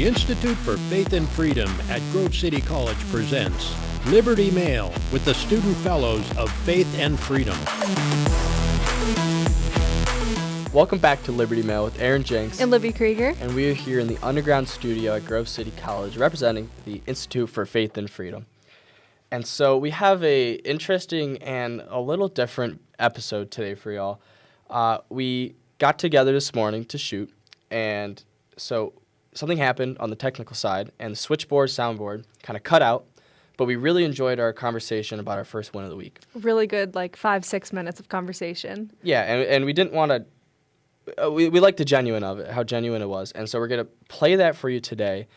The Institute for Faith and Freedom at Grove City College presents Liberty Mail with the Student Fellows of Faith and Freedom. Welcome back to Liberty Mail with Aaron Jenks and Libby Krieger. And we are here in the underground studio at Grove City College representing the Institute for Faith and Freedom. And so we have a interesting and a little different episode today for y'all. We got together this morning to shoot, and so something happened on the technical side, and the switchboard, soundboard kind of cut out, but we really enjoyed our conversation about our first win of the week. Really good, 5-6 minutes of conversation. Yeah, and we didn't want to, we liked the genuine of it, how genuine it was, and so we're going to play that for you today,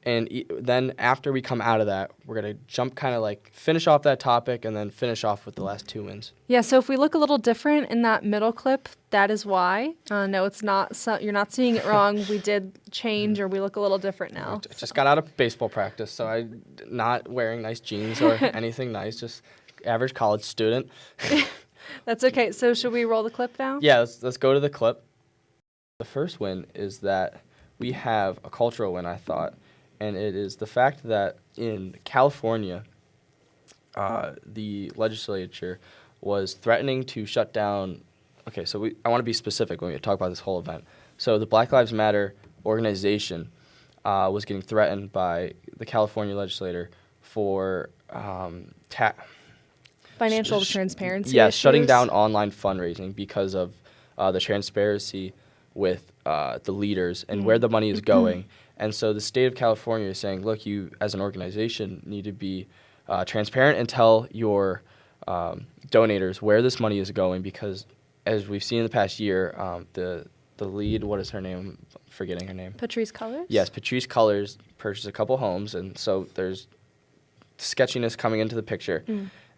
and then after we come out of that, we're going to jump finish off that topic and then finish off with the last two wins. Yeah, so if we look a little different in that middle clip, that is why. No, it's not. So you're not seeing it wrong. We did change, or we look a little different now. I just got out of baseball practice, so I'm not wearing nice jeans or anything nice, just average college student. That's okay. So should we roll the clip now? Yeah, let's go to the clip. The first win is that we have a cultural win, I thought. And it is the fact that in California, the legislature was threatening to shut down. Okay, so I want to be specific when we talk about this whole event. So the Black Lives Matter organization was getting threatened by the California legislator for financial transparency. Yeah, issues. Shutting down online fundraising because of the transparency with the leaders and where the money is going. And so the state of California is saying, look, you as an organization need to be transparent and tell your donators where this money is going, because as we've seen in the past year, the lead, what is her name? I'm forgetting her name. Patrisse Cullors? Yes, Patrisse Cullors purchased a couple homes, and so there's sketchiness coming into the picture.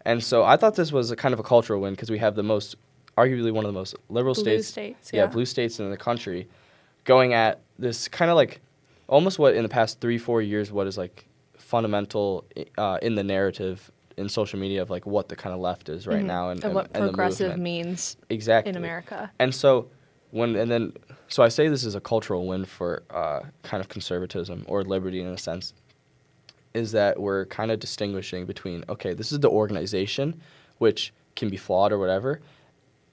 And so I thought this was a kind of a cultural win because we have arguably one of the most liberal blue states. Yeah, blue states in the country going at this kind of almost what in the past 3-4 years, what is fundamental in the narrative in social media of what the kind of left is right now and what and progressive the movement. means Exactly. in America. And so so I say this is a cultural win for kind of conservatism or liberty in a sense, is that we're kind of distinguishing between, okay, this is the organization, which can be flawed or whatever,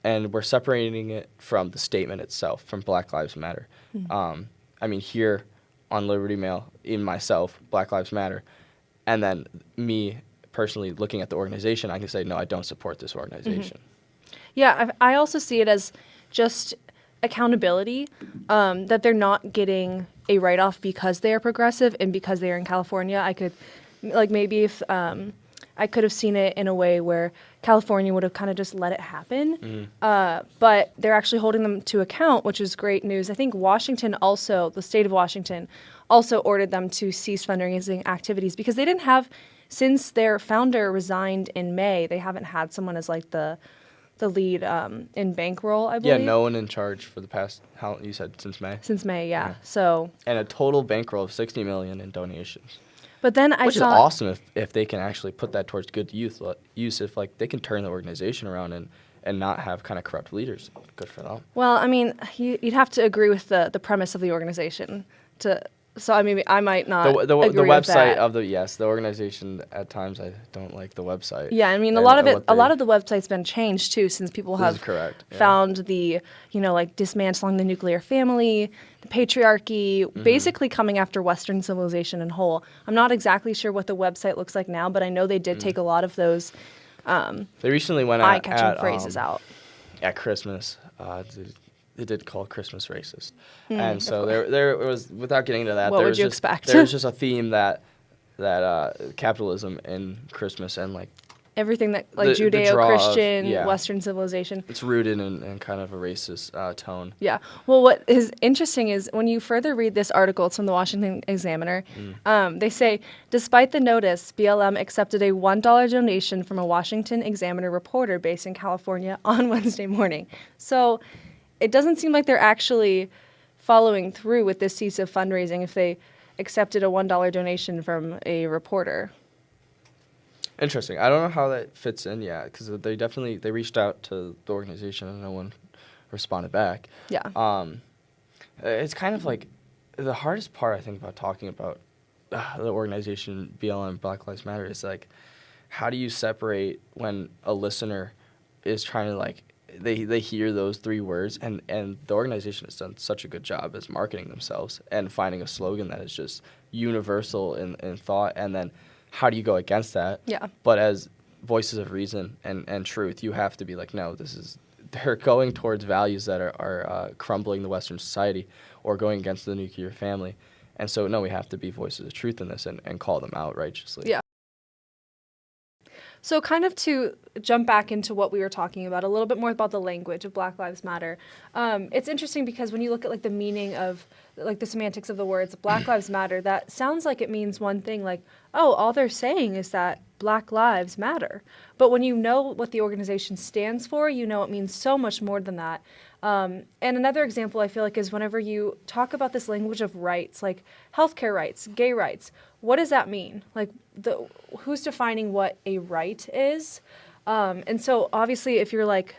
and we're separating it from the statement itself, from Black Lives Matter. Here on Liberty Mail, in myself, Black Lives Matter, and then me personally looking at the organization, I can say, no, I don't support this organization. Yeah, I also see it as just accountability, that they're not getting a write-off because they are progressive and because they are in California. I could, maybe if I could have seen it in a way where California would have kind of just let it happen. But they're actually holding them to account, which is great news. I think Washington also, the state of Washington, also ordered them to cease fundraising activities because they didn't have, since their founder resigned in May, they haven't had someone as the lead in bankroll, I believe. Yeah, no one in charge for the past, how you said, since May? Since May, yeah. So. And a total bankroll of $60 million in donations. But then Which is awesome if they can actually put that towards good use, if they can turn the organization around and not have kind of corrupt leaders. Good for them. Well, you'd have to agree with the premise of the organization I might not the agree with website that. of the organization. At times I don't like the website. Yeah, a lot of the website's been changed too since people have found the dismantling the nuclear family, the patriarchy, basically coming after Western civilization in whole. I'm not exactly sure what the website looks like now, but I know they did take a lot of those they recently went eye-catching phrases out at Christmas. They did call Christmas racist. And so there was, without getting into that, what would you expect? There was just a theme that capitalism in Christmas and everything that Judeo-Christian, of, Western civilization. It's rooted in kind of a racist tone. Yeah. Well, what is interesting is when you further read this article, it's from the Washington Examiner, they say, despite the notice, BLM accepted a $1 donation from a Washington Examiner reporter based in California on Wednesday morning. So it doesn't seem like they're actually following through with this cease of fundraising if they accepted a $1 donation from a reporter. Interesting. I don't know how that fits in yet, because they reached out to the organization and no one responded back. Yeah. It's kind of the hardest part I think about talking about the organization BLM Black Lives Matter is like, how do you separate when a listener is trying to like they hear those three words and the organization has done such a good job as marketing themselves and finding a slogan that is just universal in thought, and then how do you go against that? Yeah. But as voices of reason and truth, you have to be like, no, they're going towards values that are crumbling the Western society or going against the nuclear family. And so, no, we have to be voices of truth in this and call them out righteously. Yeah. So kind of to jump back into what we were talking about, a little bit more about the language of Black Lives Matter. It's interesting because when you look at like the meaning of like the semantics of the words Black Lives Matter, that sounds like it means one thing, like, oh, all they're saying is that Black lives matter. But when you know what the organization stands for, you know it means so much more than that. And another example I feel like is whenever you talk about this language of rights, like healthcare rights, gay rights, what does that mean? Like who's defining what a right is? And so obviously if you're like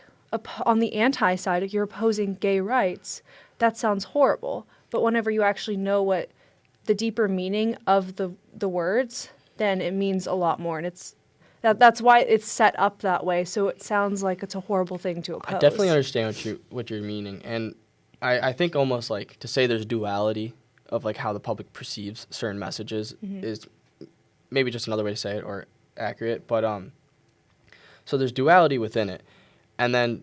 on the anti side, if you're opposing gay rights, that sounds horrible. But whenever you actually know what the deeper meaning of the words, then it means a lot more. And that's why it's set up that way. So it sounds like it's a horrible thing to oppose. I definitely understand what you're meaning. And I think almost like to say there's duality of like how the public perceives certain messages is maybe just another way to say it or accurate. But so there's duality within it. And then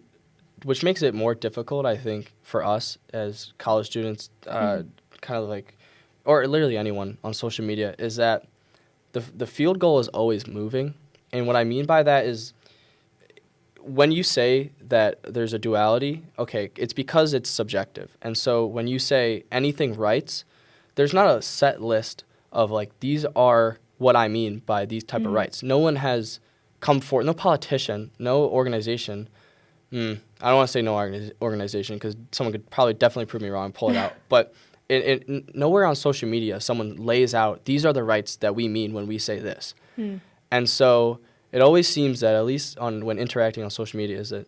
which makes it more difficult, I think, for us as college students, kind of like, or literally anyone on social media, is that the field goal is always moving. And what I mean by that is when you say that there's a duality, okay, it's because it's subjective. And so when you say anything rights, there's not a set list of like, these are what I mean by these type of rights. No one has come forward, no politician, no organization. I don't want to say no organization because someone could probably definitely prove me wrong and pull it out. But nowhere on social media someone lays out, these are the rights that we mean when we say this. And so it always seems that, at least when interacting on social media, is that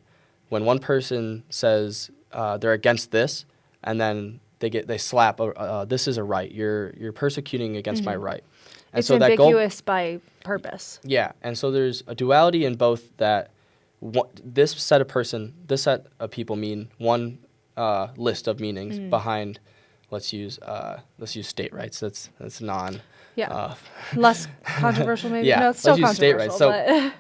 when one person says they're against this, and then they slap, this is a right. You're persecuting against my right. And it's so ambiguous by purpose. Yeah, and so there's a duality in both that this set of people mean one list of meanings behind. Let's use state rights. That's non. Yeah. Less controversial, maybe. Yeah. No, it's still let's use state rights. controversial.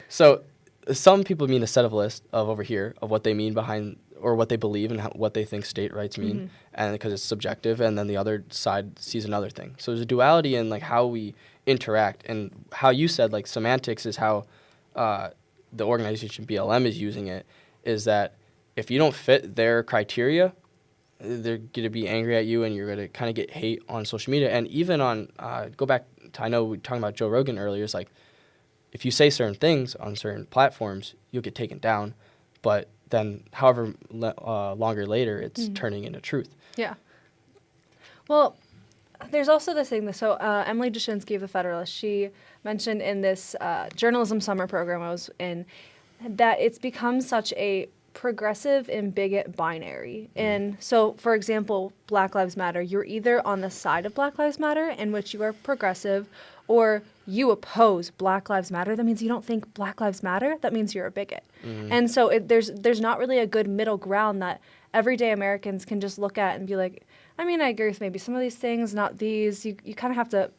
So some people mean a set of list of over here of what they mean behind or what they believe and what they think state rights mean, and because it's subjective, and then the other side sees another thing. So there's a duality in like how we interact, and how you said like semantics is how the organization BLM is using it, is that if you don't fit their criteria, they're going to be angry at you, and you're going to kind of get hate on social media. And even on, go back to, I know we were talking about Joe Rogan earlier, it's like, if you say certain things on certain platforms, you'll get taken down. But then however longer later, it's turning into truth. Yeah. Well, there's also this thing. So Emily Jashinsky of The Federalist, she mentioned in this journalism summer program I was in that it's become such a progressive and bigot binary. And so, for example, Black Lives Matter, you're either on the side of Black Lives Matter, in which you are progressive, or you oppose Black Lives Matter. That means you don't think Black Lives Matter. That means you're a bigot. And so there's not really a good middle ground that everyday Americans can just look at and be like, I mean, I agree with maybe some of these things, not these. You kind of have to,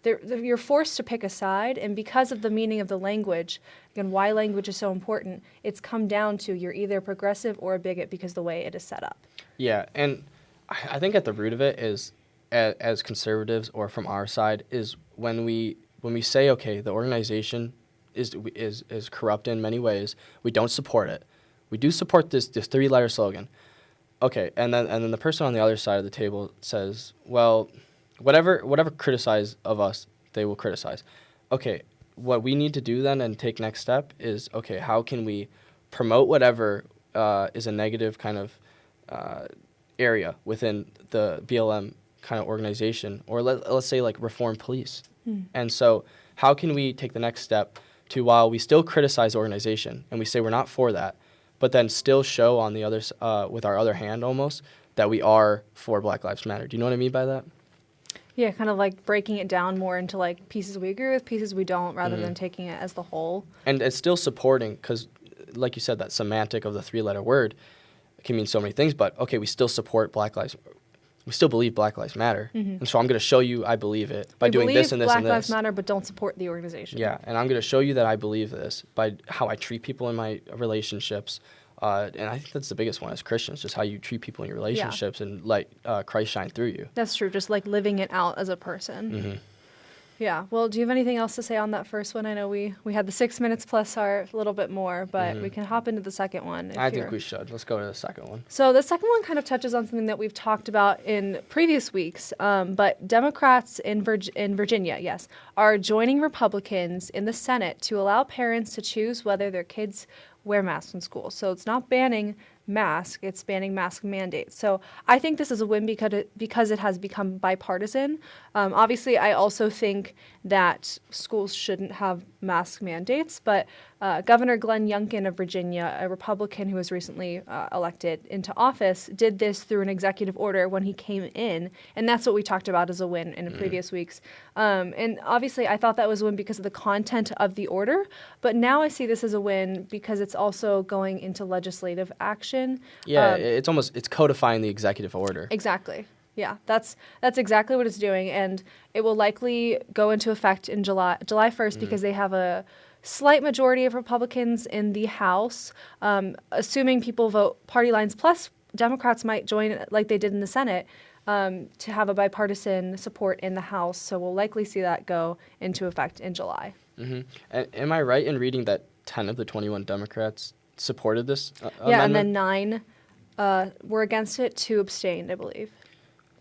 you're forced to pick a side, and because of the meaning of the language, again, why language is so important, it's come down to you're either progressive or a bigot because the way it is set up. Yeah, and I think at the root of it is, as conservatives or from our side, is when we say, okay, the organization is corrupt in many ways, we don't support it. We do support this three-letter slogan. Okay, and then the person on the other side of the table says, well, whatever criticize of us, they will criticize. Okay, what we need to do then and take next step is, okay, how can we promote whatever is a negative kind of area within the BLM kind of organization, or let's say like reform police. And so how can we take the next step to, while we still criticize the organization and we say we're not for that, but then still show on the other with our other hand almost that we are for Black Lives Matter. Do you know what I mean by that? Yeah, kind of like breaking it down more into like pieces we agree with, pieces we don't, rather Mm-hmm. than taking it as the whole. And it's still supporting, because like you said, that semantic of the 3-letter word can mean so many things, but okay, we still support Black Lives, we still believe Black Lives Matter. And so I'm going to show you I believe it by doing this and this Black and this. Lives Matter, but don't support the organization. Yeah, and I'm going to show you that I believe this by how I treat people in my relationships. And I think that's the biggest one as Christians, just how you treat people in your relationships and let Christ shine through you. That's true, just like living it out as a person. Mm-hmm. Yeah, well, do you have anything else to say on that first one? I know we had the 6 minutes plus our little bit more, but we can hop into the second one. I think we should. Let's go to the second one. So the second one kind of touches on something that we've talked about in previous weeks, but Democrats in Virginia, yes, are joining Republicans in the Senate to allow parents to choose whether their kids wear masks in school. So it's not banning mask, it's banning mask mandates. So I think this is a win because it has become bipartisan. Obviously, I also think that schools shouldn't have mask mandates, but Governor Glenn Youngkin of Virginia, a Republican who was recently elected into office, did this through an executive order when he came in, and that's what we talked about as a win in previous weeks. And obviously, I thought that was a win because of the content of the order, but now I see this as a win because it's also going into legislative action. Yeah, it's codifying the executive order. Exactly. Yeah, that's exactly what it's doing, and it will likely go into effect in July 1st because they have a slight majority of Republicans in the House. Assuming people vote party lines, plus Democrats might join like they did in the Senate to have a bipartisan support in the House. So we'll likely see that go into effect in July. Mm-hmm. And am I right in reading that 10 of the 21 Democrats supported this amendment? Yeah, and then 9 were against it, 2 abstained, I believe.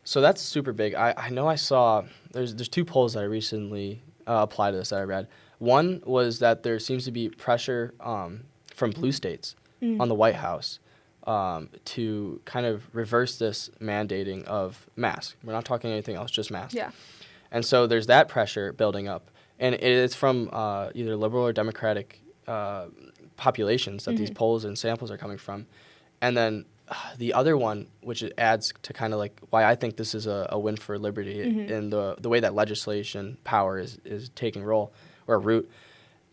So that's super big. I know I saw there's 2 polls that I recently applied to this that I read. One was that there seems to be pressure from blue states on the White House to kind of reverse this mandating of masks. We're not talking anything else, just masks. Yeah. And so there's that pressure building up. And it's from either liberal or Democratic populations that these polls and samples are coming from. And then the other one, which it adds to kind of like why I think this is a win for liberty in the way that legislation power is taking root.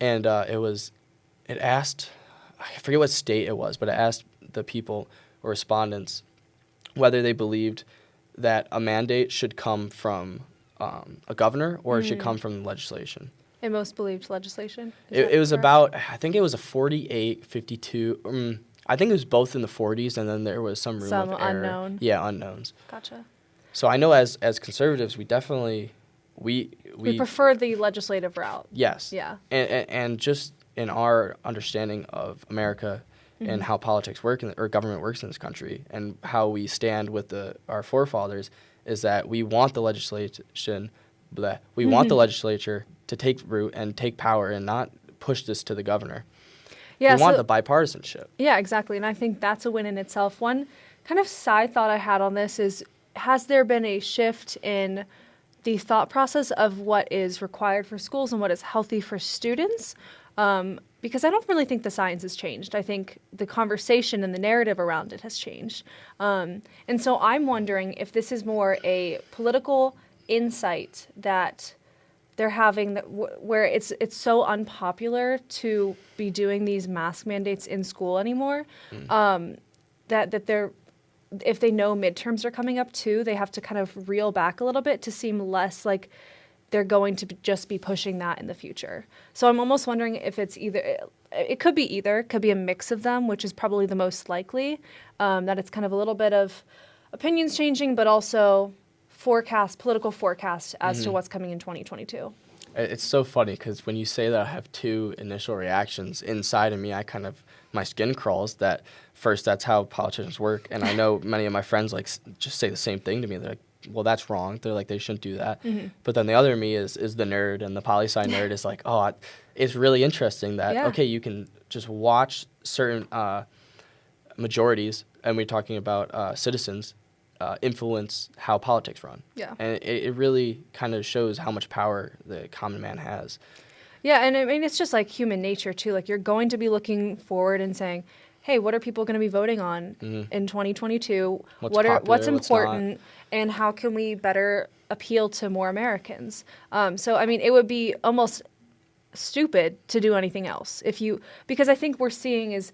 And it asked, I forget what state it was, but it asked the people or respondents whether they believed that a mandate should come from a governor or it should come from legislation. And most believed legislation? It was about, I think it was a 48-52. I think it was both in the 40s, and then there was some room of error. Unknown. Yeah, unknowns. Gotcha. So I know as conservatives, we definitely we prefer the legislative route. Yes. Yeah. And just in our understanding of America and how politics work or government works in this country and how we stand with our forefathers is that we want the legislation, we want the legislature to take root and take power and not push this to the governor. Yeah, we want the bipartisanship. Yeah, exactly. And I think that's a win in itself. One kind of side thought I had on this is, has there been a shift in the thought process of what is required for schools and what is healthy for students? Because I don't really think the science has changed. I think the conversation and the narrative around it has changed. And so I'm wondering if this is more a political insight that they're having where it's so unpopular to be doing these mask mandates in school anymore, that they're, if they know midterms are coming up too, they have to kind of reel back a little bit to seem less like they're going to just be pushing that in the future. So I'm almost wondering if it's it could be either, it could be a mix of them, which is probably the most likely, that it's kind of a little bit of opinions changing, but also political forecast as to what's coming in 2022. It's so funny because when you say that, I have 2 initial reactions inside of me. My skin crawls that first, that's how politicians work. And I know many of my friends just say the same thing to me. They're like, well, that's wrong. They're like, they shouldn't do that. But then the other me is the nerd, and the poli-sci nerd is like, oh, it's really interesting that, okay, you can just watch certain majorities, and we're talking about citizens, influence how politics run. Yeah. And it really kind of shows how much power the common man has. Yeah, and I mean, it's just like human nature too. Like, you're going to be looking forward and saying, hey, what are people going to be voting on in 2022? What's What's popular, what's important, and how can we better appeal to more Americans? So, I mean, it would be almost stupid to do anything else because I think we're seeing is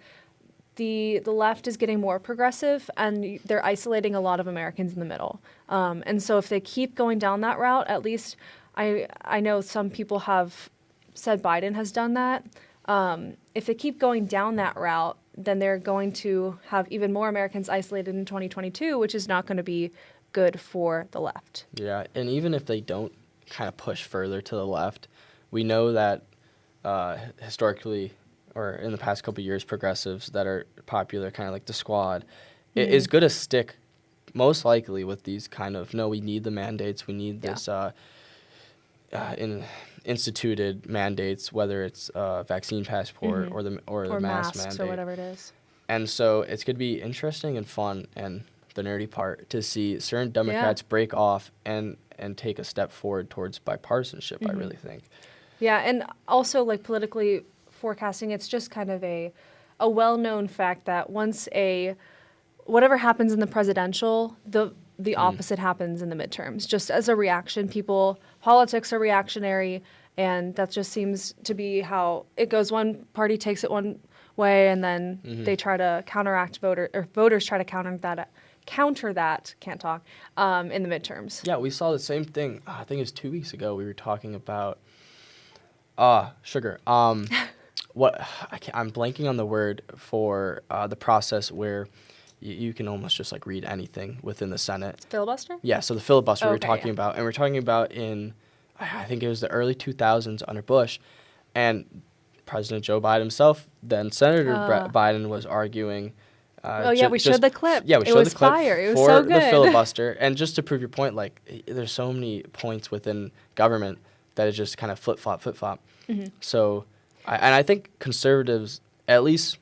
the left is getting more progressive and they're isolating a lot of Americans in the middle. And so if they keep going down that route, at least I know some people have said Biden has done that. If they keep going down that route, then they're going to have even more Americans isolated in 2022, which is not going to be good for the left. Yeah, and even if they don't kind of push further to the left, we know that historically, or in the past couple of years, progressives that are popular, kind of like the Squad, it is going to stick most likely with these kind of, no, we need the mandates, we need this instituted mandates, whether it's vaccine passport or the mask masks mandate. or whatever it is. And so it's going to be interesting and fun, and the nerdy part, to see certain Democrats break off and take a step forward towards bipartisanship, I really think. Yeah, and also like politically forecasting, it's just kind of a well-known fact that once whatever happens in the presidential, the opposite happens in the midterms. Just as a reaction, politics are reactionary, and that just seems to be how it goes. One party takes it one way, and then they try to voters try to counter that. In the midterms. Yeah, we saw the same thing. I think it was 2 weeks ago. We were talking about sugar. I'm blanking on the word for the process where you can almost just like read anything within the Senate. Filibuster? Yeah, so the filibuster we were talking about, and we're talking about in, I think it was the early 2000s under Bush, and President Joe Biden himself, then Senator Biden was arguing. We showed the clip. Yeah, we showed the clip fire. It was for so good. the filibuster, and just to prove your point, like there's so many points within government that is just kind of flip flop. So, I think conservatives, at least,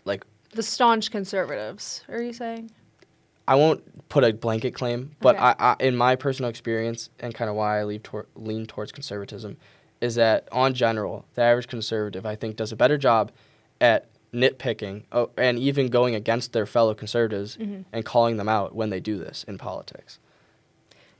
like the staunch conservatives, are you saying? I won't put a blanket claim, but Okay. I in my personal experience and kind of why I lean towards conservatism is that, on general, the average conservative, I think, does a better job at nitpicking and even going against their fellow conservatives and calling them out when they do this in politics.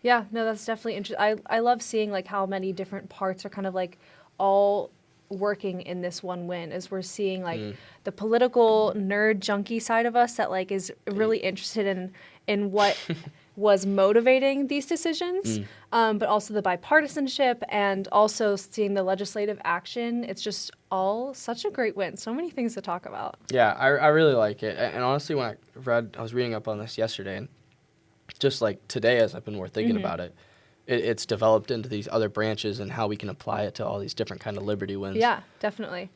Yeah, no, that's definitely interesting. I love seeing like how many different parts are kind of like all working in this one win, as we're seeing like the political nerd junkie side of us that like is really interested in what was motivating these decisions, but also the bipartisanship and also seeing the legislative action. It's just all such a great win. So many things to talk about. Yeah, I really like it. And honestly, when I was reading up on this yesterday, and just like today as I've been more thinking about it, it's developed into these other branches and how we can apply it to all these different kind of liberty wins. Yeah, definitely.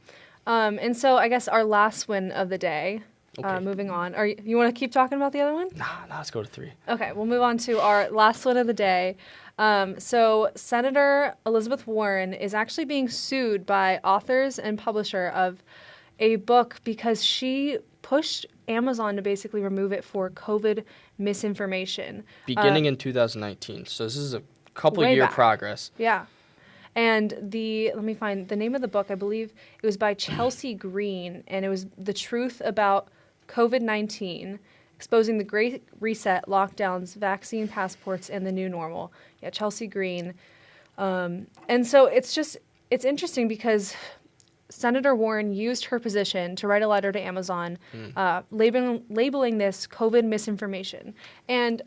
And so I guess our last win of the day, moving on. You want to keep talking about the other one? Nah, let's go to 3. Okay, we'll move on to our last one of the day. So Senator Elizabeth Warren is actually being sued by authors and publisher of a book because she pushed Amazon to basically remove it for COVID misinformation. Beginning in 2019. So this is a couple-year progress. Yeah. And let me find the name of the book. I believe it was by Chelsea Green, and it was The Truth About COVID-19, Exposing the Great Reset, Lockdowns, Vaccine Passports, and the New Normal. Yeah, Chelsea Green. And so it's interesting because Senator Warren used her position to write a letter to Amazon labeling this COVID misinformation. And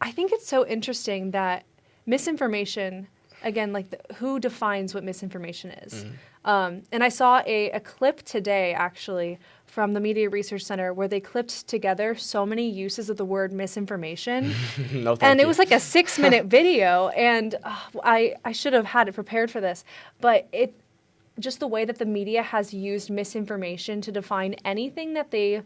I think it's so interesting that misinformation, again, like who defines what misinformation is? And I saw a clip today, actually, from the Media Research Center where they clipped together so many uses of the word misinformation. No, thank and you. it was like a 6-minute video, and I should have had it prepared for this. But just the way that the media has used misinformation to define anything that they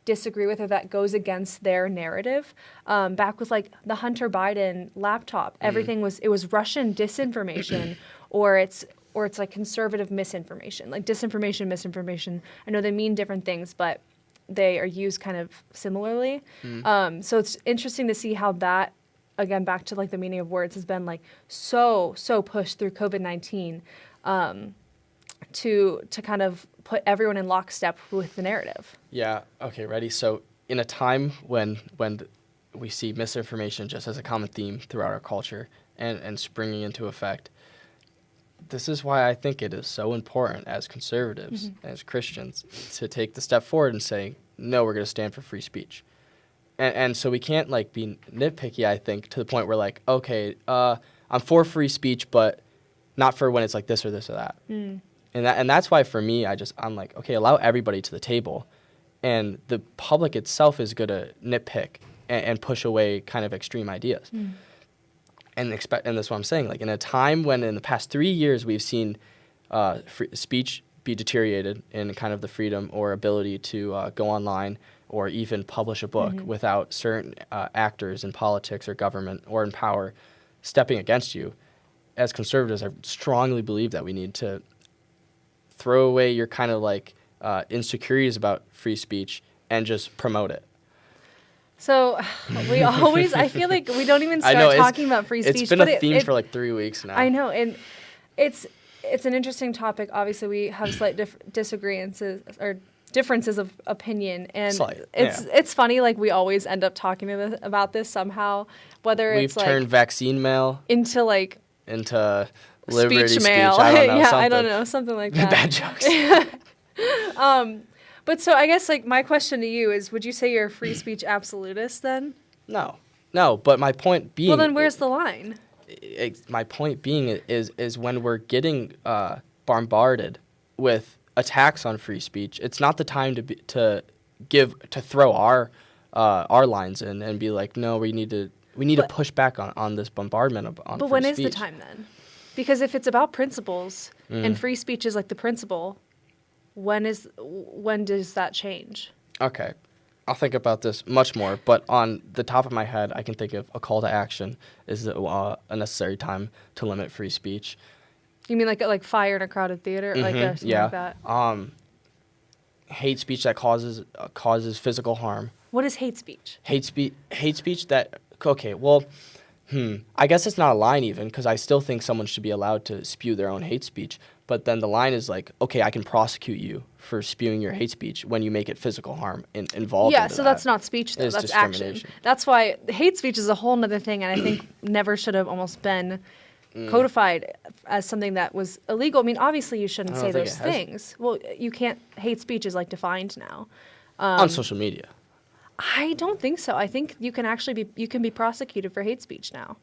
disagree with or that goes against their narrative. Back with like the Hunter Biden laptop, everything was Russian disinformation or it's like conservative misinformation, like disinformation, misinformation. I know they mean different things, but they are used kind of similarly. So it's interesting to see how that, again, back to like the meaning of words, has been like so pushed through COVID-19. to kind of put everyone in lockstep with the narrative. Yeah. Okay. Ready. So in a time when we see misinformation just as a common theme throughout our culture and springing into effect, this is why I think it is so important as conservatives, as Christians, to take the step forward and say, no, we're going to stand for free speech. And so we can't like be nitpicky, I think, to the point where like, okay, I'm for free speech, but not for when it's like this or this or that. And that's why for me, I'm like, okay, allow everybody to the table. And the public itself is going to nitpick and push away kind of extreme ideas. And that's what I'm saying. Like in a time when in the past 3 years we've seen free speech be deteriorated in kind of the freedom or ability to go online or even publish a book without certain actors in politics or government or in power stepping against you. As conservatives, I strongly believe that we need to throw away your kind of like insecurities about free speech and just promote it. So we always, I feel like we don't even start talking about free speech. It's been a theme for like 3 weeks now. I know, and it's an interesting topic. Obviously, we have slight disagreements or differences of opinion, and it's funny. Like we always end up talking about this somehow. Whether we've it's like turned vaccine mail into liberty speech mail. I don't know, yeah, something. I don't know, something like that. Bad jokes. But so I guess like my question to you is, would you say you're a free speech absolutist then? No. But my point being. Well, then where's the line? My point being is when we're getting bombarded with attacks on free speech, it's not the time to throw our lines in and be like, no, we need to push back on this bombardment on free speech. But when is the time then? Because if it's about principles and free speech is like the principle, when does that change? Okay. I'll think about this much more, but on the top of my head, I can think of a call to action is a necessary time to limit free speech. You mean like fire in a crowded theater, like something like that? Hate speech that causes physical harm. What is hate speech? Hate speech that I guess it's not a line even, because I still think someone should be allowed to spew their own hate speech. But then the line is like, okay, I can prosecute you for spewing your hate speech when you make it physical harm involved. Yeah, so that's not speech, though. That's action. That's why hate speech is a whole other thing, and I think never should have almost been codified as something that was illegal. I mean, obviously you shouldn't say those things. Well, you can't. Hate speech is like defined now. On social media. I don't think so. I think you can actually be prosecuted for hate speech now.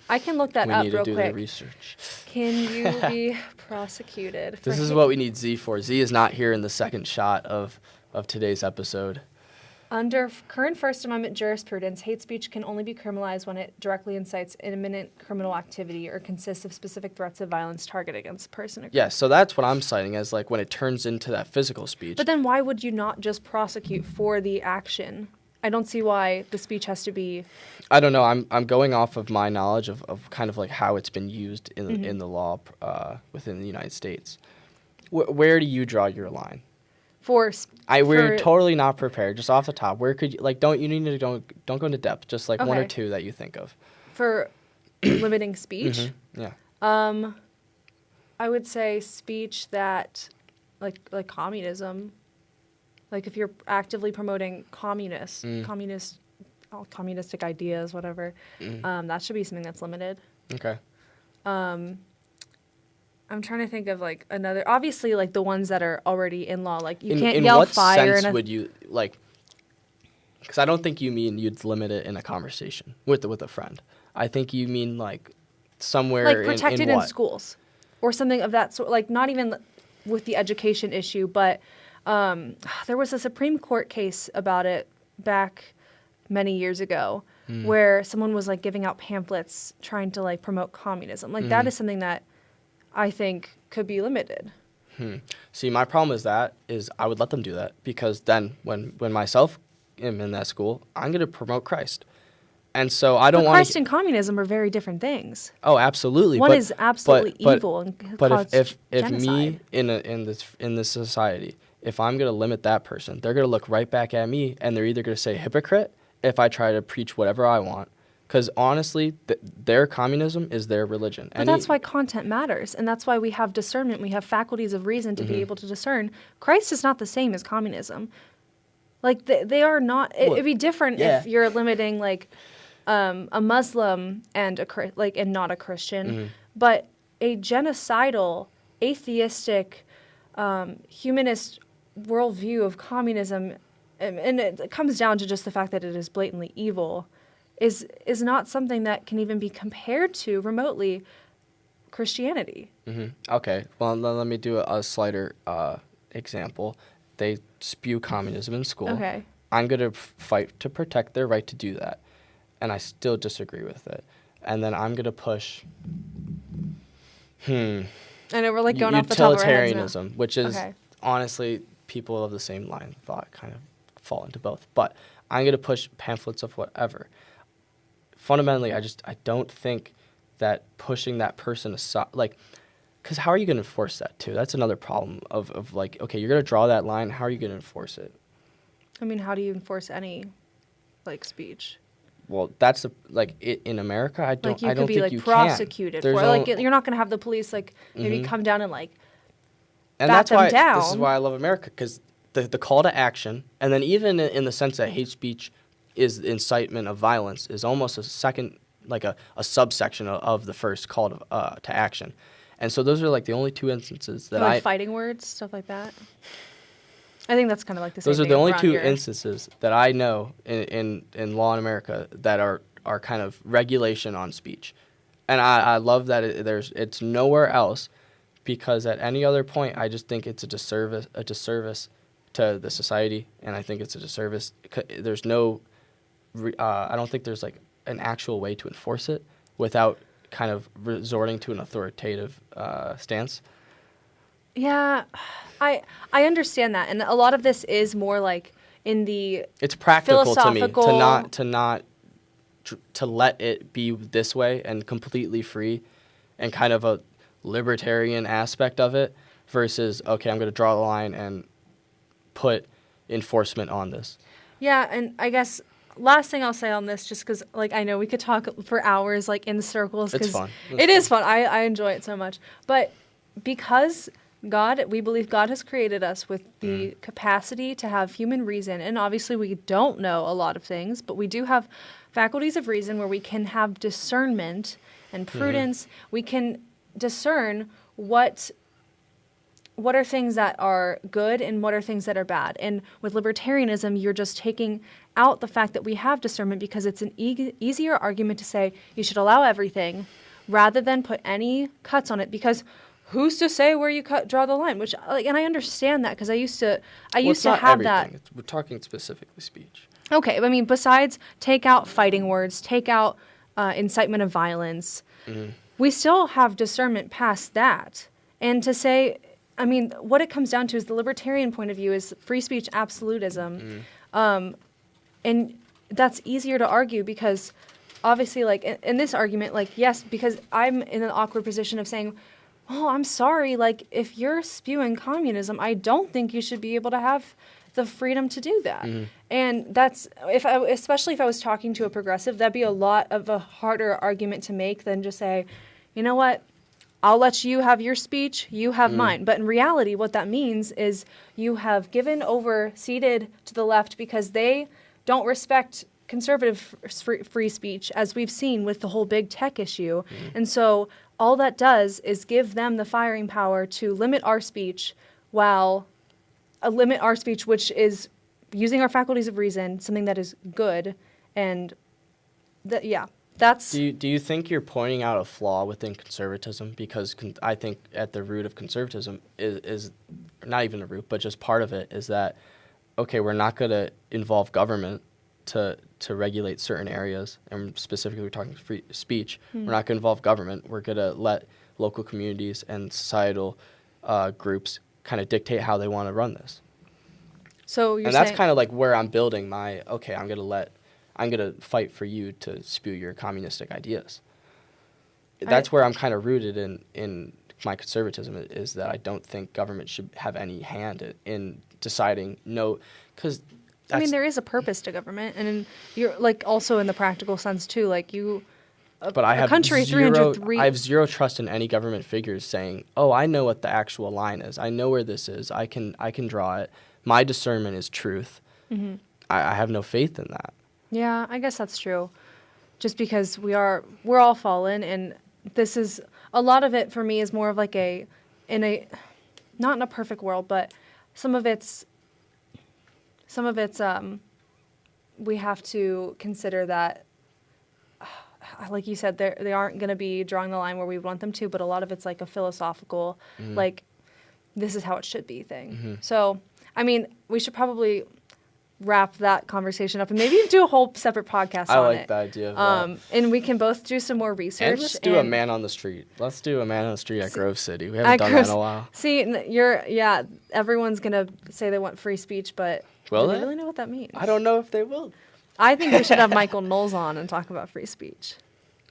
I can look that up real quick. We need to do the research. Can you be prosecuted? This is what we need Z for. Z is not here in the second shot of today's episode. Under current First Amendment jurisprudence, hate speech can only be criminalized when it directly incites imminent criminal activity or consists of specific threats of violence targeted against a person or group. Yeah, so that's what I'm citing as like when it turns into that physical speech. But then why would you not just prosecute for the action? I don't see why the speech has to be... I don't know. I'm going off of my knowledge of kind of like how it's been used in the law within the United States. Where do you draw your line? We're totally not prepared. Just off the top, where could you don't go into depth. Just like one or two that you think of. For limiting speech? Yeah. I would say speech that like communism. Like if you're actively promoting communistic ideas, whatever, that should be something that's limited. Okay. I'm trying to think of like another. Obviously, like the ones that are already in law, like you can't yell fire. In what sense would you like? Because I don't think you mean you'd limit it in a conversation with a friend. I think you mean like somewhere like protected in schools or something of that sort. Like not even with the education issue, but there was a Supreme Court case about it back many years ago where someone was like giving out pamphlets trying to like promote communism. Like that is something that I think could be limited. See, my problem is I would let them do that because then when myself am in that school, I'm going to promote Christ. And so I don't want Christ and communism are very different things. Oh, absolutely. One is absolutely evil and causes if genocide. me in this society, if I'm going to limit that person, they're going to look right back at me and they're either going to say hypocrite if I try to preach whatever I want, Because honestly, their communism is their religion. But that's why content matters, and that's why we have discernment. We have faculties of reason to be able to discern. Christ is not the same as communism. Like, they are not. It'd be different if you're limiting, like, a Muslim and and not a Christian. But a genocidal, atheistic, humanist worldview of communism, and it comes down to just the fact that it is blatantly evil, is not something that can even be compared to remotely Christianity. Okay, well, let me do a slighter example. They spew communism in school. Okay. I'm going to fight to protect their right to do that, and I still disagree with it. And then I'm going to push, I know we're like going off the top of our heads now. utilitarianism, which is honestly people of the same line of thought kind of fall into both. But I'm going to push pamphlets of whatever. Fundamentally, I don't think that pushing that person aside, like, because how are you going to enforce that too? That's another problem of like, okay, you're going to draw that line. How are you going to enforce it? I mean, how do you enforce any, like, speech? Well, that's in America. I don't you could be think like you prosecuted can. for like you're not going to have the police like maybe come down and like and bat that's them why down. This is why I love America, because the call to action, and then even in the sense that hate speech is incitement of violence, is almost a second, like a subsection of the first call to action. And so those are like the only two instances that like fighting words, stuff like that. I think that's kind of like the same those are thing the only around two here. instances that I know in law in America that are kind of regulation on speech. And I love that it's nowhere else, because at any other point I just think it's a disservice to the society, and I think it's a disservice. There's no I don't think there's like an actual way to enforce it without kind of resorting to an authoritative stance. Yeah, I understand that, and a lot of this is more like in the it's practical to me philosophical to let it be this way and completely free, and kind of a libertarian aspect of it versus, okay, I'm going to draw the line and put enforcement on this. Yeah, and I guess last thing I'll say on this, just because like I know we could talk for hours like in circles. It's fun. It is fun. I enjoy it so much, but because we believe God has created us with the capacity to have human reason. And obviously we don't know a lot of things, but we do have faculties of reason where we can have discernment and prudence. We can discern what are things that are good and what are things that are bad. And with libertarianism, you're just taking out the fact that we have discernment, because it's an easier argument to say you should allow everything rather than put any cuts on it, because who's to say where you draw the line? Which, and I understand that, because I used to have that. We're talking specifically speech. Okay, I mean, besides take out fighting words, take out incitement of violence, we still have discernment past that. And to say, I mean, what it comes down to is the libertarian point of view is free speech absolutism, and that's easier to argue because obviously, like in this argument, like yes, because I'm in an awkward position of saying, oh, I'm sorry, like, if you're spewing communism, I don't think you should be able to have the freedom to do that. And that's, especially if I was talking to a progressive, that'd be a lot of a harder argument to make than just say, you know what, I'll let you have your speech, you have mine. But in reality, what that means is you have ceded to the left because they don't respect conservative free speech, as we've seen with the whole big tech issue. And so all that does is give them the firing power to limit our speech, which is using our faculties of reason, something that is good. And that's... Do you think you're pointing out a flaw within conservatism? Because I think at the root of conservatism is not even a root, but just part of it is that, okay, we're not going to involve government to regulate certain areas, and specifically we're talking free speech. We're not going to involve government. We're going to let local communities and societal groups kind of dictate how they want to run this. So you're and that's kind of like where I'm building my, okay, I'm going to fight for you to spew your communistic ideas. That's where I'm kind of rooted in my conservatism, is that I don't think government should have any hand in deciding no, because I mean, there is a purpose to government, and you're like also in the practical sense too. Like but I have country, 303. I have zero trust in any government figures saying, "Oh, I know what the actual line is. I know where this is. I can draw it. My discernment is truth." Mm-hmm. I have no faith in that. Yeah, I guess that's true. Just because we're all fallen, and this is a lot of it for me is more of like not in a perfect world, but some of it's we have to consider that, like you said, they aren't going to be drawing the line where we want them to, but a lot of it's like a philosophical, like, this is how it should be thing. Mm-hmm. So, I mean, we should probably wrap that conversation up and maybe do a whole separate podcast on it. I like the idea of that. And we can both do some more research. And let's do a man on the street. Let's do a man on the street at Grove City. We haven't done that in a while. See, everyone's going to say they want free speech, but do they really know what that means? I don't know if they will. I think we should have Michael Knowles on and talk about free speech.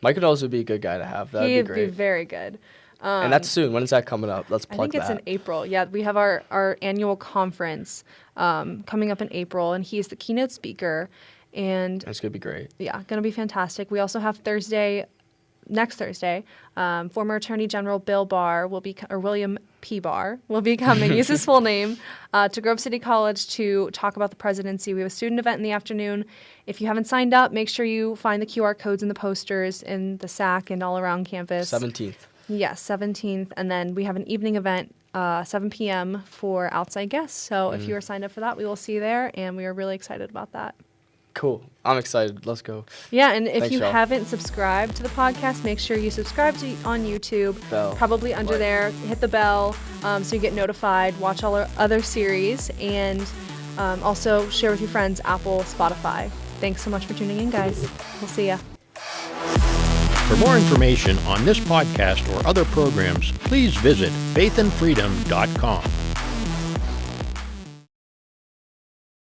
Michael Knowles would be a good guy to have. That'd be great. He'd be very good. And that's soon. When is that coming up? Let's plug that. I think it's in April. Yeah, we have our annual conference coming up in April, and he's the keynote speaker. And it's going to be great. Yeah, going to be fantastic. We also have next Thursday, former Attorney General Bill Barr William P. Barr will be coming, use his full name, to Grove City College to talk about the presidency. We have a student event in the afternoon. If you haven't signed up, make sure you find the QR codes in the posters in the SAC and all around campus. 17th. Yes, 17th. And then we have an evening event, 7 p.m. for outside guests. So if you are signed up for that, we will see you there, and we are really excited about that. Cool. I'm excited. Let's go. Yeah, and if Thanks, you y'all. haven't subscribed to the podcast, make sure you subscribe on YouTube. Bell. Probably under there. Hit the bell so you get notified. Watch all our other series, and also share with your friends, Apple, Spotify. Thanks so much for tuning in, guys. We'll see ya. For more information on this podcast or other programs, please visit faithandfreedom.com.